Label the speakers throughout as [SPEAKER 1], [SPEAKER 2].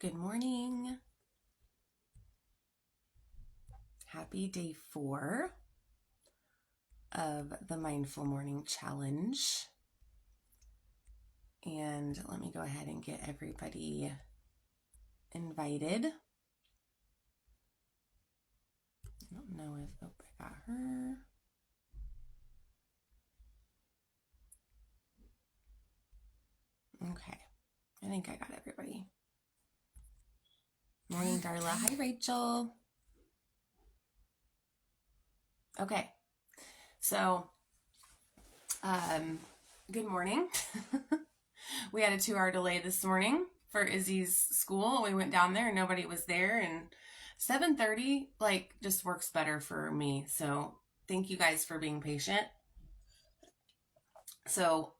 [SPEAKER 1] Good morning. Happy day 4 of the Mindful Morning Challenge. And let me go ahead and get everybody invited. I don't know if, I got her. Okay, I think I got everybody. Morning, Darla. Hi, Rachel. Okay, so, good morning. We had a 2-hour delay this morning for Izzy's school. We went down there and nobody was there, and 7:30 just works better for me. So thank you guys for being patient. So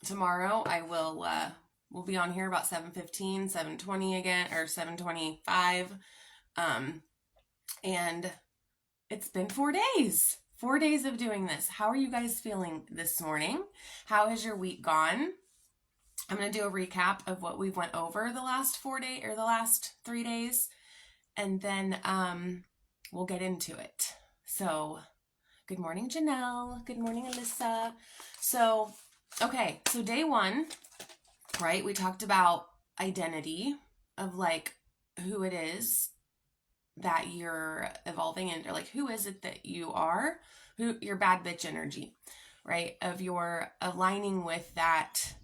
[SPEAKER 1] tomorrow I will we'll be on here about 7:15, 7:20 again, or 7:25. And it's been 4 days. 4 days of doing this. How are you guys feeling this morning? How has your week gone? I'm going to do a recap of what we went over the last 4 days, or the last 3 days, and then we'll get into it. So, good morning, Janelle. Good morning, Alyssa. So, okay, so day 1, right, we talked about identity of who it is that you're evolving into, who is it that you are, who your bad bitch energy, right, of your aligning with that.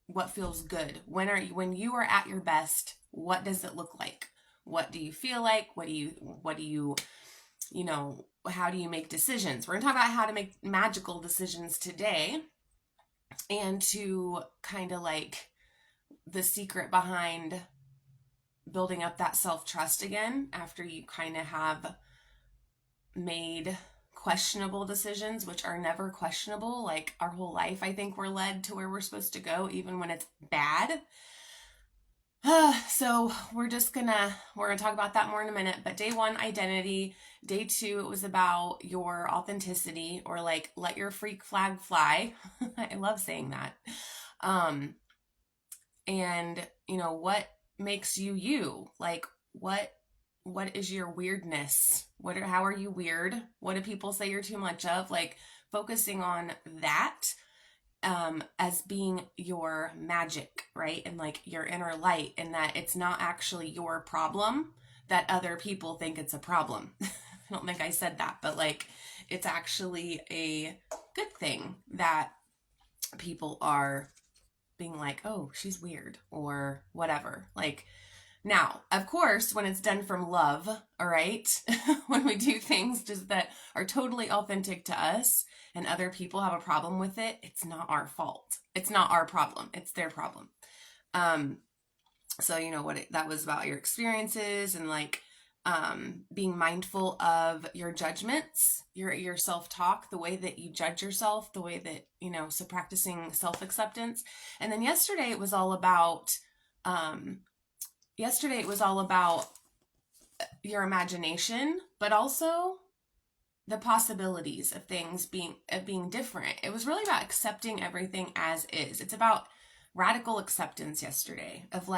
[SPEAKER 1] What feels good? When you are at your best, what does it look like? What do you feel like? What do you how do you make decisions? We're going to talk about how to make magical decisions today, and to kind of the secret behind building up that self-trust again after you kind of have made questionable decisions, which are never questionable. Our whole life, I think we're led to where we're supposed to go, even when it's bad. So we're gonna talk about that more in a minute. But day 1, identity. Day 2, it was about your authenticity, or let your freak flag fly. I love saying that. And what makes you you? What is your weirdness? How are you weird? What do people say you're too much of? Focusing on that as being your magic, right? And your inner light, and that it's not actually your problem, that other people think it's a problem. I don't think I said that, but it's actually a good thing that people are being oh, she's weird, or whatever. Now, of course, when it's done from love, all right, when we do things just that are totally authentic to us and other people have a problem with it, it's not our fault. It's not our problem. It's their problem. So that was about your experiences, and being mindful of your judgments, your self-talk, the way that you judge yourself, the way that, so practicing self-acceptance. And then yesterday it was all about your imagination, but also the possibilities of things being different. It was really about accepting everything as is. It's about radical acceptance yesterday of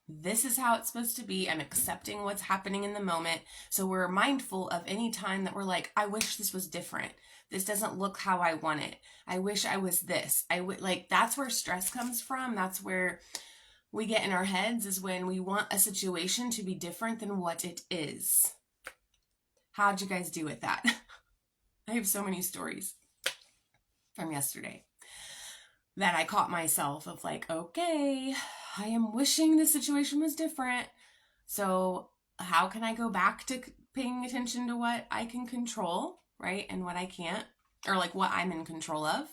[SPEAKER 1] this is how it's supposed to be. I'm accepting what's happening in the moment. So we're mindful of any time that we're I wish this was different. This doesn't look how I want it. I wish I was this. That's where stress comes from. That's where we get in our heads, is when we want a situation to be different than what it is. How'd you guys do with that? I have so many stories from yesterday that I caught myself of okay, I am wishing the situation was different. So how can I go back to paying attention to what I can control, right? And what I can't, or what I'm in control of.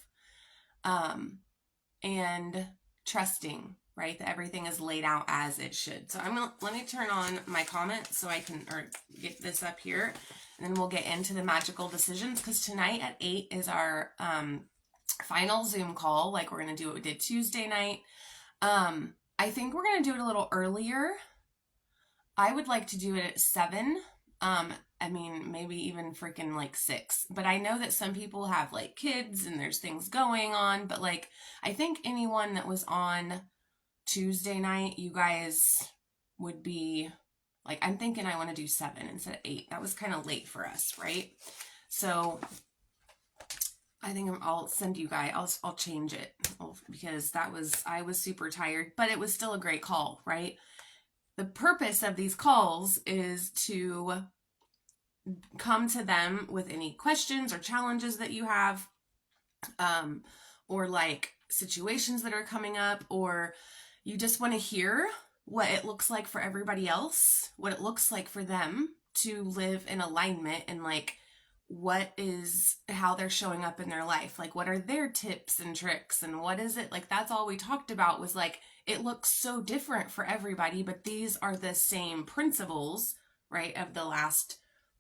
[SPEAKER 1] And trusting, right, that everything is laid out as it should. So let me turn on my comments so I can, or get this up here, and then we'll get into the magical decisions, because tonight at 8 is our final Zoom call. We're going to do what we did Tuesday night. I think we're going to do it a little earlier. I would like to do it at 7. Maybe even freaking 6. But I know that some people have kids and there's things going on. But I think anyone that was on Tuesday night, you guys would be like, I'm thinking I want to do 7 instead of 8. That was kind of late for us, right? So I think I'll send you guys, I'll change it because I was super tired, but it was still a great call, right? The purpose of these calls is to come to them with any questions or challenges that you have, or like situations that are coming up, or you just want to hear what it looks like for everybody else, what it looks like for them to live in alignment, and like how they're showing up in their life. Like, what are their tips and tricks, and what is it? Like, that's all we talked about was like, it looks so different for everybody, but these are the same principles, right? Of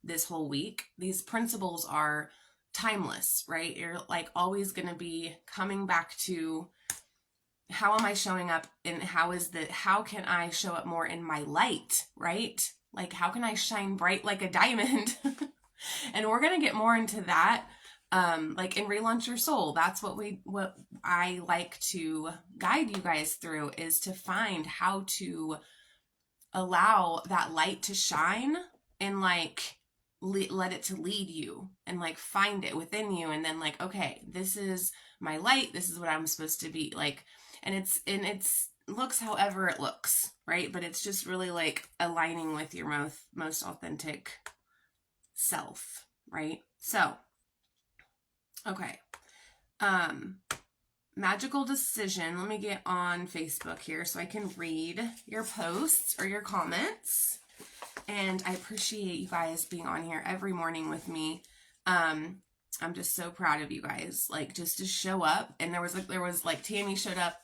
[SPEAKER 1] this whole week. These principles are timeless, right? You're like always going to be coming back to, how am I showing up, and how can I show up more in my light, right? Like, how can I shine bright like a diamond? And we're going to get more into that, like in Relaunch Your Soul. That's what I like to guide you guys through, is to find how to allow that light to shine, and like let it to lead you, and like find it within you. And then like, okay, this is my light. This is what I'm supposed to be like. And it's looks however it looks, right? But it's just really like aligning with your most authentic self, right? So, okay. Magical decision. Let me get on Facebook here so I can read your posts or your comments. And I appreciate you guys being on here every morning with me. I'm just so proud of you guys, like, just to show up. And there was like Tammy showed up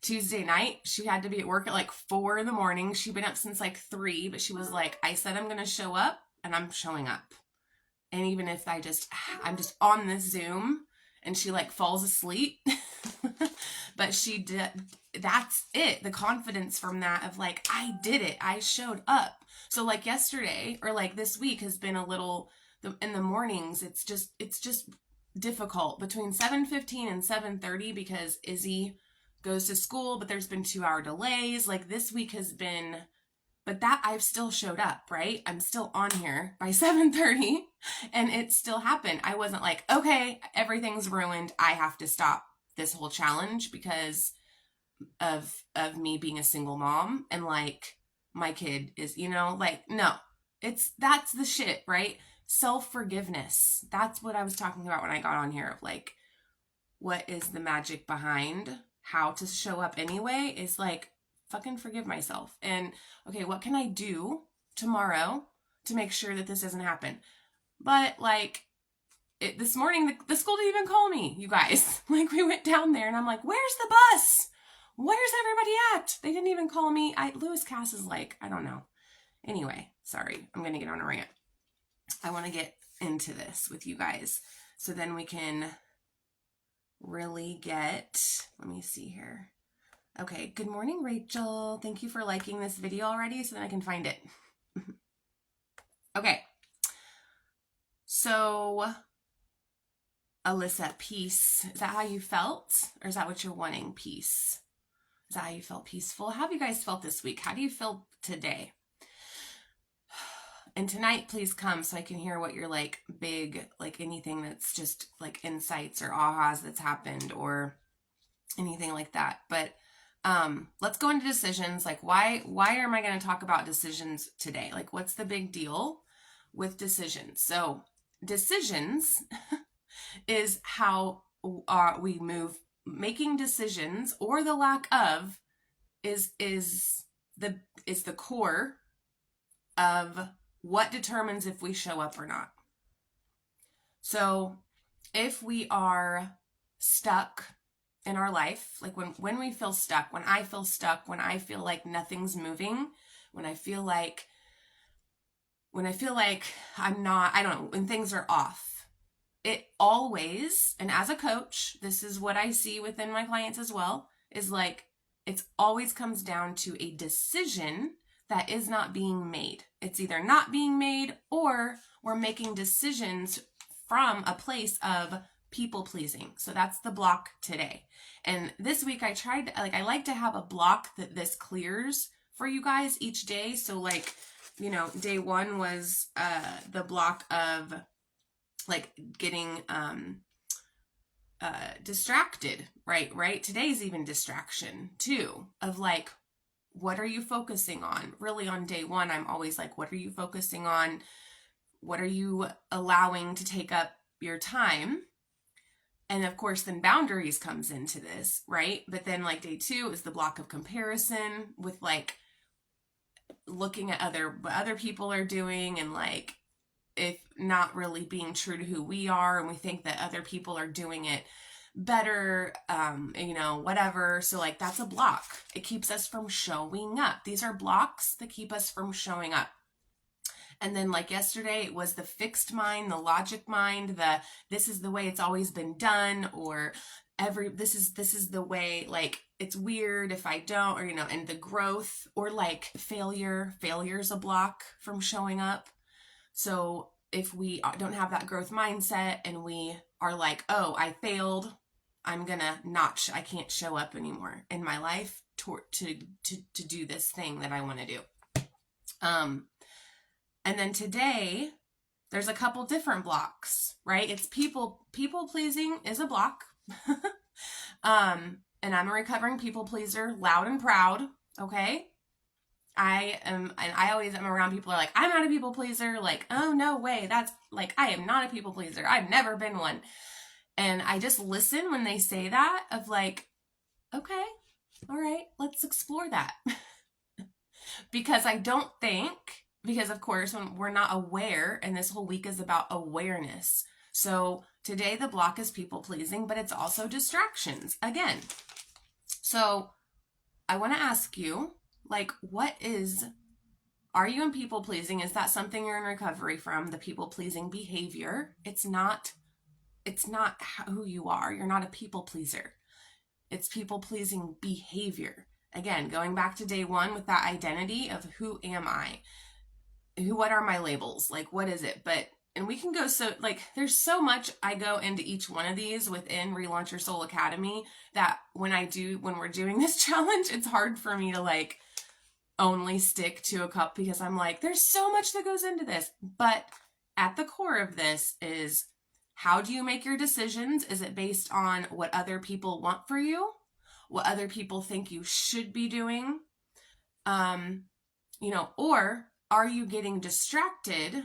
[SPEAKER 1] Tuesday night. She had to be at work at like 4 a.m. She'd been up since like 3, but she was like, I said I'm going to show up, and I'm showing up. And even if I'm just on this Zoom and she like falls asleep, but she did, that's it. The confidence from that of like, I did it. I showed up. So like yesterday or like this week has been a little, in the mornings, it's just difficult between 7:15 and 7:30 because Izzy goes to school, but there's been 2-hour delays. Like this week has been, but that I've still showed up, right? I'm still on here by 7:30 and it still happened. I wasn't like, okay, everything's ruined, I have to stop this whole challenge because of me being a single mom and like my kid is, like, no, that's the shit, right? Self-forgiveness. That's what I was talking about when I got on here, of like, what is the magic behind how to show up anyway, is like, fucking forgive myself. And okay, what can I do tomorrow to make sure that this doesn't happen? But like this morning, the school didn't even call me, you guys. Like we went down there and I'm like, where's the bus? Where's everybody at? They didn't even call me. Lewis Cass is like, I don't know. Anyway, sorry, I'm going to get on a rant. I want to get into this with you guys so then we can really let me see here. Okay, good morning, Rachel. Thank you for liking this video already so that I can find it. Okay. So, Alyssa, peace. Is that how you felt? Or is that what you're wanting? Peace. Is that how you felt? Peaceful? How have you guys felt this week? How do you feel today? And tonight, please come so I can hear what your like big, like anything that's just like insights or ahas that's happened or anything like that. But let's go into decisions. Like why am I going to talk about decisions today? Like what's the big deal with decisions? So decisions is how we move. Making decisions, or the lack of, is the core of what determines if we show up or not. So if we are stuck in our life, like when we feel stuck, when I feel stuck, when I feel like nothing's moving, when I feel like I'm not, I don't know, when things are off, it always, and as a coach, this is what I see within my clients as well, is like, it always comes down to a decision that is not being made. It's either not being made or we're making decisions from a place of people pleasing. So that's the block today. And this week I like to have a block that this clears for you guys each day. So like, you know, day 1 was the block of like getting distracted, right? Today's even distraction too, of like, what are you focusing on? Really on day 1, I'm always like, what are you focusing on? What are you allowing to take up your time? And of course, then boundaries comes into this, right? But then like day 2 is the block of comparison with like looking at what other people are doing, and like, if not really being true to who we are, and we think that other people are doing it better, you know, whatever. So like, that's a block. It keeps us from showing up. These are blocks that keep us from showing up. And then like yesterday, it was the fixed mind, the logic mind, this is the way it's always been done, or this is the way, like, it's weird if I don't, or, you know, and the growth, or like failure's a block from showing up. So if we don't have that growth mindset, and we are like, oh, I failed, I can't show up anymore in my life to do this thing that I want to do. And then today, there's a couple different blocks, right? It's people pleasing is a block. And I'm a recovering people pleaser, loud and proud. Okay. I always am around people who are like, I'm not a people pleaser. Like, oh, no way. That's like, I am not a people pleaser. I've never been one. And I just listen when they say that, of like, okay, all right, let's explore that. Because of course, when we're not aware, and this whole week is about awareness. So today the block is people pleasing, but it's also distractions again. So I want to ask you, like, are you in people pleasing? Is that something you're in recovery from, the people pleasing behavior? It's not who you are. You're not a people pleaser. It's people pleasing behavior. Again, going back to day 1 with that identity of who am I? What are my labels? Like, what is it? And we can go, so like, there's so much I go into each one of these within Relaunch Your Soul Academy, that when we're doing this challenge, it's hard for me to like only stick to a couple, because I'm like, there's so much that goes into this. But at the core of this is, how do you make your decisions? Is it based on what other people want for you? What other people think you should be doing? You know, or are you getting distracted?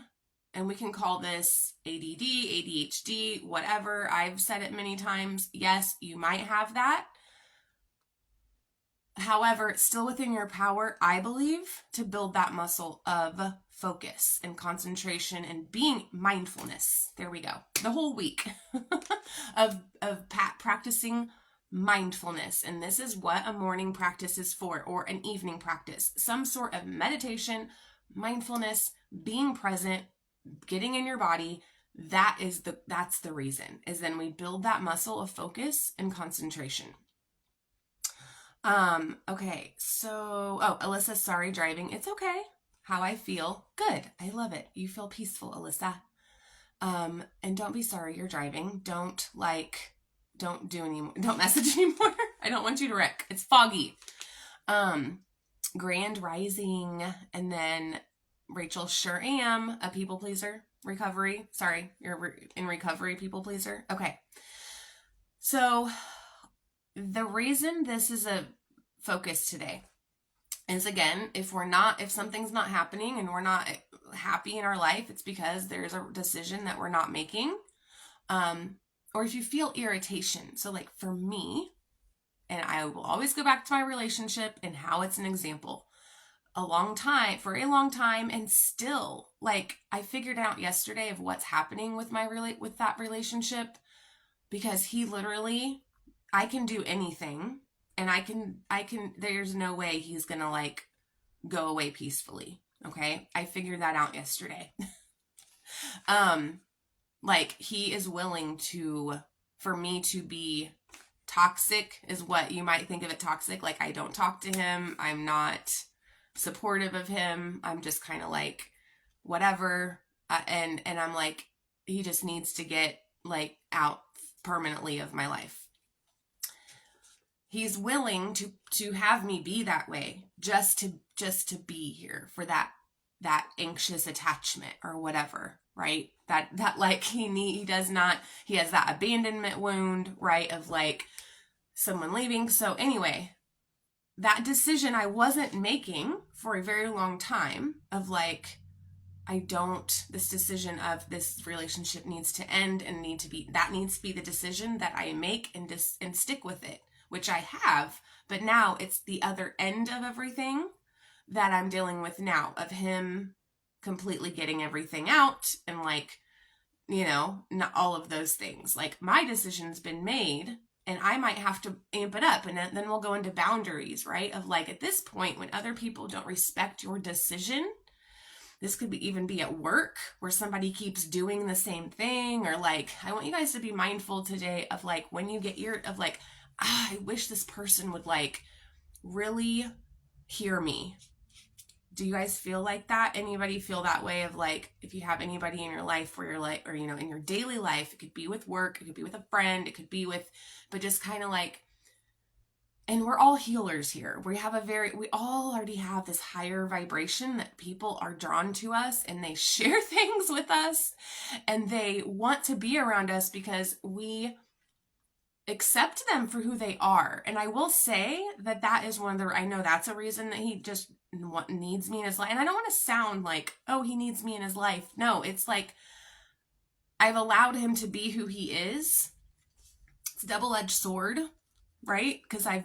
[SPEAKER 1] And we can call this ADD, ADHD, whatever. I've said it many times. Yes, you might have that. However, it's still within your power, I believe, to build that muscle of focus and concentration and being mindfulness. There we go. The whole week of practicing mindfulness. And this is what a morning practice is for, or an evening practice. Some sort of meditation, mindfulness, being present, getting in your body. That's the reason, is then we build that muscle of focus and concentration. Okay, so, Alyssa, sorry, driving. It's okay. How I feel? Good. I love it. You feel peaceful, Alyssa. And don't be sorry you're driving. Don't message anymore. I don't want you to wreck. It's foggy. Grand Rising. And then Rachel, sure am a people pleaser. Recovery. Sorry, you're in recovery, people pleaser. Okay. So the reason this is a focus today is, again, if something's not happening and we're not happy in our life, it's because there's a decision that we're not making. Or if you feel irritation. So like for me, and I will always go back to my relationship and how it's an example. For a long time, and still, like, I figured out yesterday of what's happening with with that relationship, because he literally, I can do anything, and I can, there's no way he's gonna like go away peacefully. Okay. I figured that out yesterday. Like, he is willing for me to be toxic, is what you might think of it, toxic. Like, I don't talk to him. I'm not supportive of him. I'm just kind of like, whatever. And I'm like, he just needs to get like out permanently of my life. he's willing to have me be that way, just to be here for that anxious attachment or whatever, right? That like he has that abandonment wound, right? Of like someone leaving. So anyway, that decision I wasn't making for a very long time of like, this decision of this relationship needs to end and needs to be the decision that I make and stick with it, which I have. But now it's the other end of everything that I'm dealing with now, of him completely getting everything out and like, not all of those things. Like my decision's been made and I might have to amp it up, and then we'll go into boundaries, right? Of like, at this point, when other people don't respect your decision, this could even be at work where somebody keeps doing the same thing, or like, I want you guys to be mindful today of like, when you get of like, I wish this person would like really hear me. Do you guys feel like that? Anybody feel that way of like, if you have anybody in your life where you're like, or, in your daily life, it could be with work, it could be with a friend, it could be with, but just kind of like, and we're all healers here. We all already have this higher vibration that people are drawn to us and they share things with us and they want to be around us because we accept them for who they are. And I will say that is I know that's a reason that he just needs me in his life. And I don't want to sound like, oh, he needs me in his life. No, it's like, I've allowed him to be who he is. It's a double-edged sword, right? Because I've